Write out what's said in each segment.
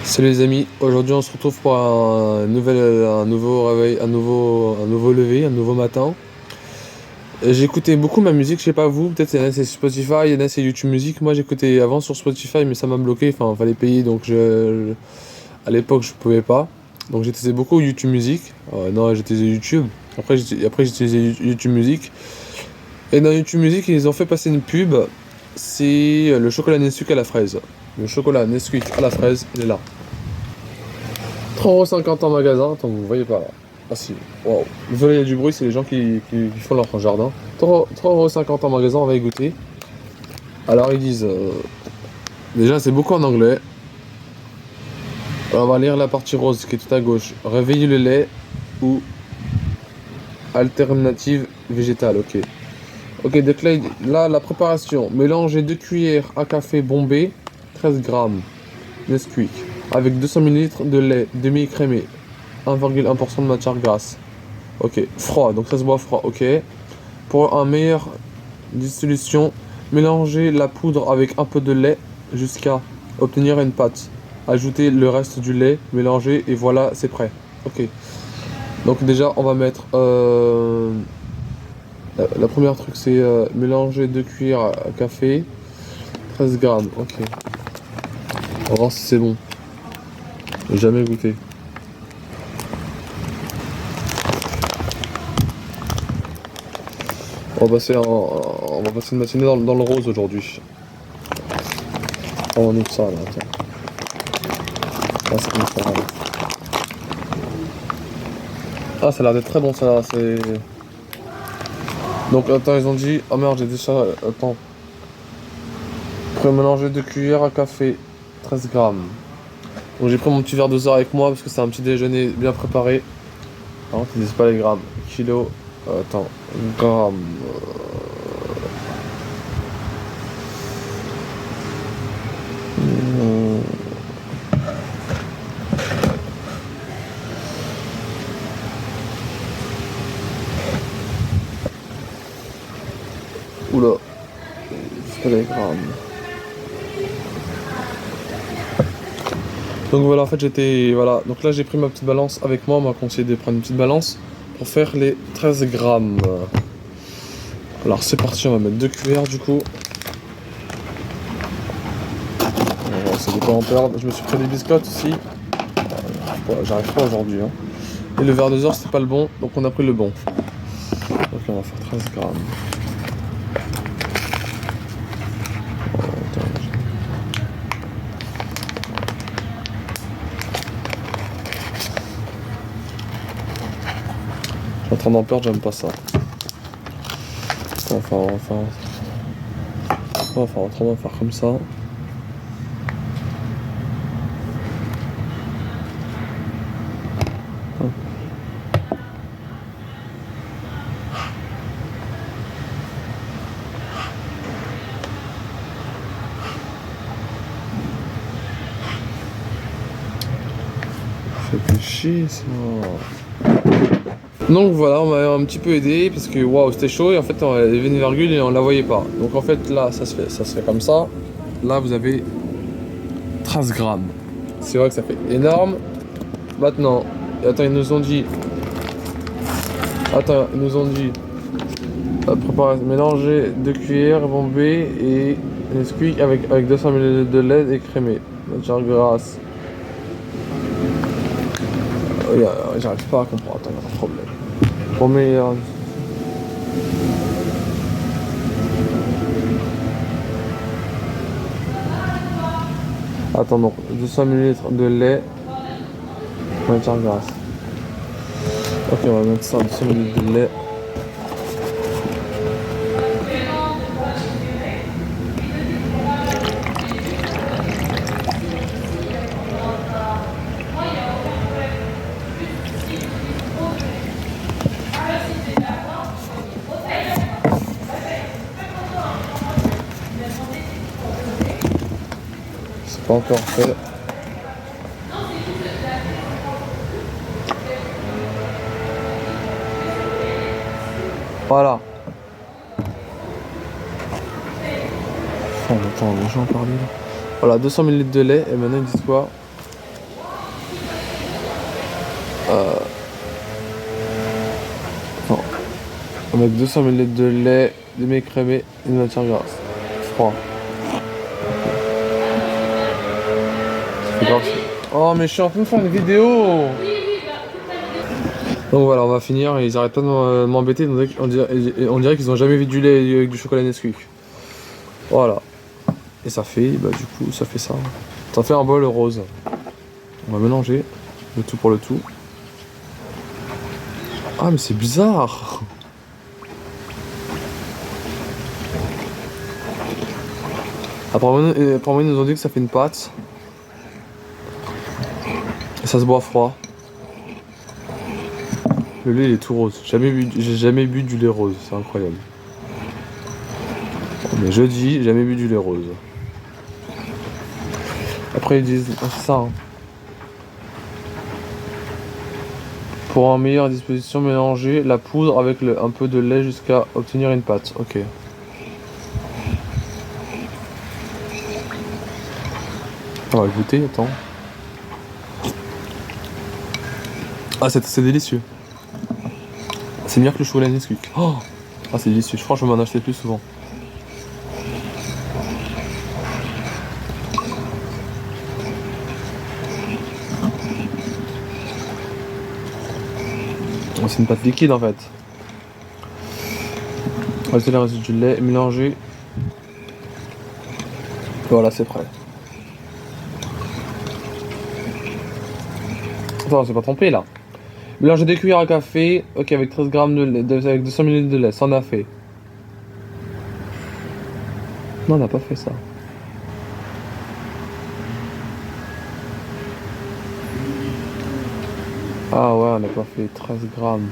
Salut les amis, aujourd'hui on se retrouve pour un nouveau réveil, un nouveau lever, un nouveau matin. J'écoutais beaucoup ma musique, je sais pas vous, peut-être il y en a c'est Spotify, il y en a c'est YouTube Music. Moi j'écoutais avant sur Spotify mais ça m'a bloqué, enfin fallait payer donc à l'époque je pouvais pas. Donc j'utilisais beaucoup YouTube Music. Non, j'utilisais YouTube. Après j'utilisais YouTube Music. Et dans YouTube Music ils ont fait passer une pub, c'est le chocolat Nesquik à la fraise. Le chocolat Nesquik à la fraise, il est là. 3,50€ en magasin, attends, vous voyez pas là. Ah si, waouh. Désolé, il y a du bruit, c'est les gens qui font leur jardin. 3,50€ en magasin, on va y goûter. Alors ils disent, déjà c'est beaucoup en anglais. Alors, on va lire la partie rose qui est tout à gauche. Réveiller le lait ou alternative végétale, ok. Ok, donc là, la préparation. Mélangez 2 cuillères à café bombé, 13 grammes Nesquik, avec 200 ml de lait demi-écrémé, 1,1% de matière grasse. Ok, froid, donc ça se boit froid, ok. Pour un meilleur dissolution, mélangez la poudre avec un peu de lait jusqu'à obtenir une pâte. Ajoutez le reste du lait, mélangez et voilà, c'est prêt. Ok. Donc déjà, on va mettre... la première truc, c'est mélanger 2 cuillères à café, 13 grammes, ok. On va voir si c'est bon. J'ai jamais goûté. On va passer une matinée dans le rose aujourd'hui. On ouvre ça là, attends. Ah, c'est comme ça, là. Ah, ça a l'air d'être très bon ça, c'est... Donc attends, ils ont dit... Oh merde, j'ai déjà... Attends. Après mélanger 2 cuillères à café, 13 grammes. Donc j'ai pris mon petit verre de avec moi parce que c'est un petit déjeuner bien préparé. Par contre, ils disent pas les grammes. Kilo... attends. Grammes... Oula. C'est pas les grammes. Donc voilà, en fait j'étais... Voilà, donc là j'ai pris ma petite balance avec moi, on m'a conseillé de prendre une petite balance pour faire les 13 grammes. Alors c'est parti, on va mettre 2 cuillères du coup. Ça dépend en perdre. Je me suis pris des biscottes aussi. J'arrive pas aujourd'hui. Hein. Et le verre de heures c'était pas le bon, donc on a pris le bon. Donc là on va faire 13 grammes. Je suis en train d'en perdre, j'aime pas ça. Enfin, autrement, on va faire comme ça. Ça fait chier ça. Donc voilà, on m'a un petit peu aidé parce que waouh, c'était chaud et en fait il y avait une virgule et on la voyait pas. Donc en fait là ça se fait comme ça. Là vous avez 13 grammes. C'est vrai que ça fait énorme. Maintenant, attends, ils nous ont dit. Préparer, mélanger 2 cuillères bombées et Nesquik avec 200 ml de lait écrémé. Matière grasse. J'arrive pas à comprendre, attends, il y a un problème. Pour meilleur. Attends, donc 200 ml de lait, matière grasse. Ok, on va mettre ça, 200 ml de lait. C'est pas encore fait. Voilà. Oh, attends, les gens parlent là. Voilà, 200 ml de lait et maintenant ils disent quoi? Non. On met 200 ml de lait, demi-écrémé et une matière grasse. Froid. C'est grave. Oh mais je suis en train de faire une vidéo. Donc voilà, on va finir et ils arrêtent pas de m'embêter. On dirait qu'ils ont jamais vu du lait avec du chocolat Nesquik. Voilà. Et ça fait, bah du coup, ça fait ça. Ça fait un bol rose. On va mélanger le tout pour le tout. Ah mais c'est bizarre. Apparemment, ils nous ont dit que ça fait une pâte. Et ça se boit froid. Le lait il est tout rose. J'ai jamais bu du lait rose, c'est incroyable. On est jeudi, jamais bu du lait rose. Après ils disent, ah, c'est ça. Hein. Pour en meilleure disposition, mélanger la poudre avec un peu de lait jusqu'à obtenir une pâte. Ok. On va goûter, attends. Ah c'est délicieux. C'est meilleur que le chocolat Nesquik. Oh ah c'est délicieux, je crois que je vais m'en acheter plus souvent. Oh, c'est une pâte liquide en fait. On va ajouter le reste du lait, mélanger. Voilà, c'est prêt. Attends, c'est pas trompé là. Mélanger 2 cuillères à café, ok, avec 13 g de lait, avec 200 ml de lait, ça on a fait. Non, on n'a pas fait ça. Ah ouais, on n'a pas fait 13 grammes.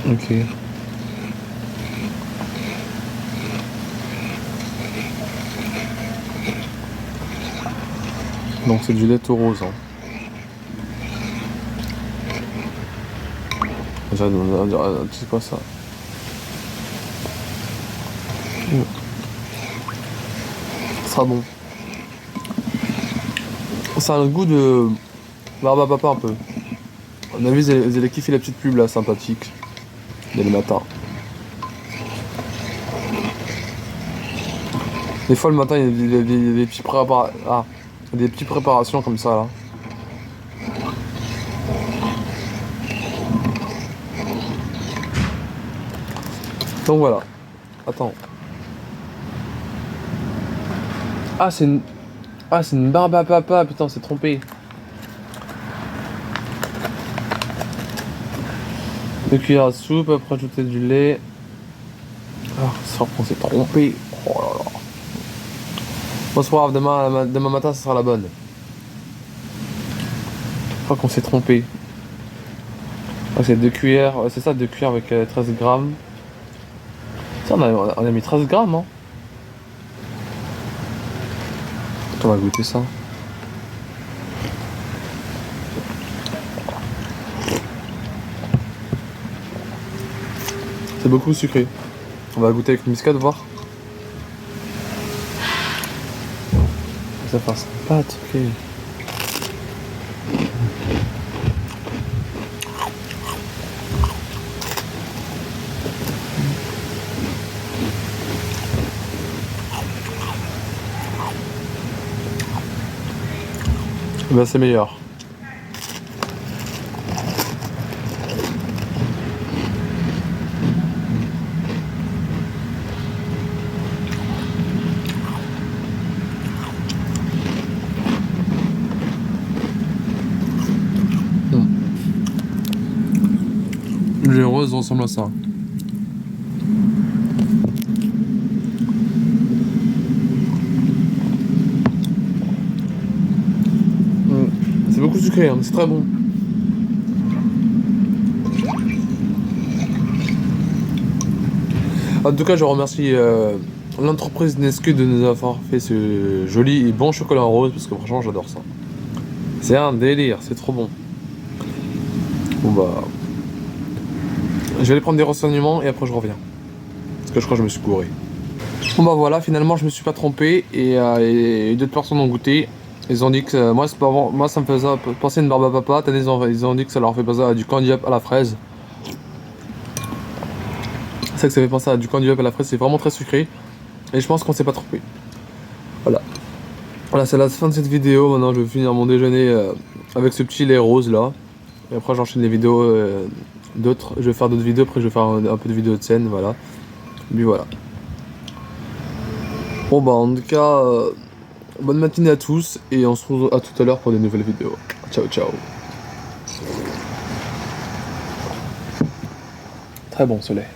Ok. Donc c'est du lait tout rose. Hein. C'est quoi ça? Ça sera bon. Ça a un goût de barbe à papa un peu. On a vu, vous allez kiffer la petite pub là, sympathique. Dès le matin. Des fois le matin, il y a des petits des petites préparations comme ça là. Donc voilà. Attends. Ah c'est une barbe à papa, putain, c'est trompé. 2 cuillères à soupe, après ajouter du lait. Ah, ça qu'on s'est trompé. Oh là là. Bon, c'est pas grave, demain matin, ça sera la bonne. Je crois qu'on s'est trompé. Ah, c'est 2 cuillères, ouais, c'est ça, 2 cuillères avec 13 grammes. Ça, on a mis 13 grammes, hein. On va goûter ça. C'est beaucoup sucré. On va goûter avec une biscotte, voir. Ça fasse pâte, ok. Ben c'est meilleur. Les roses ressemblent à ça. C'est beaucoup sucré, hein, mais c'est très bon. En tout cas, je remercie l'entreprise Nesquik de nous avoir fait ce joli et bon chocolat rose parce que franchement, j'adore ça. C'est un délire, c'est trop bon. Bon bah, je vais aller prendre des renseignements et après je reviens. Parce que je crois que je me suis gouré. Bon bah voilà, finalement je me suis pas trompé et d'autres personnes ont goûté. Ils ont dit que moi, c'est pas bon, moi ça me faisait penser à une barbe à papa. Ils ont dit que ça leur fait penser à du candy up à la fraise. C'est ça que ça fait penser à du candy up à la fraise. C'est vraiment très sucré. Et je pense qu'on s'est pas trompé. Voilà. Voilà, c'est la fin de cette vidéo. Maintenant, je vais finir mon déjeuner avec ce petit lait rose là. Et après, j'enchaîne les vidéos d'autres. Je vais faire d'autres vidéos. Après, je vais faire un peu de vidéos de scène. Voilà. Et puis voilà. Bon, bah, en tout cas, bonne matinée à tous. Et on se retrouve à tout à l'heure pour de nouvelles vidéos. Ciao, ciao. Très bon ce lait.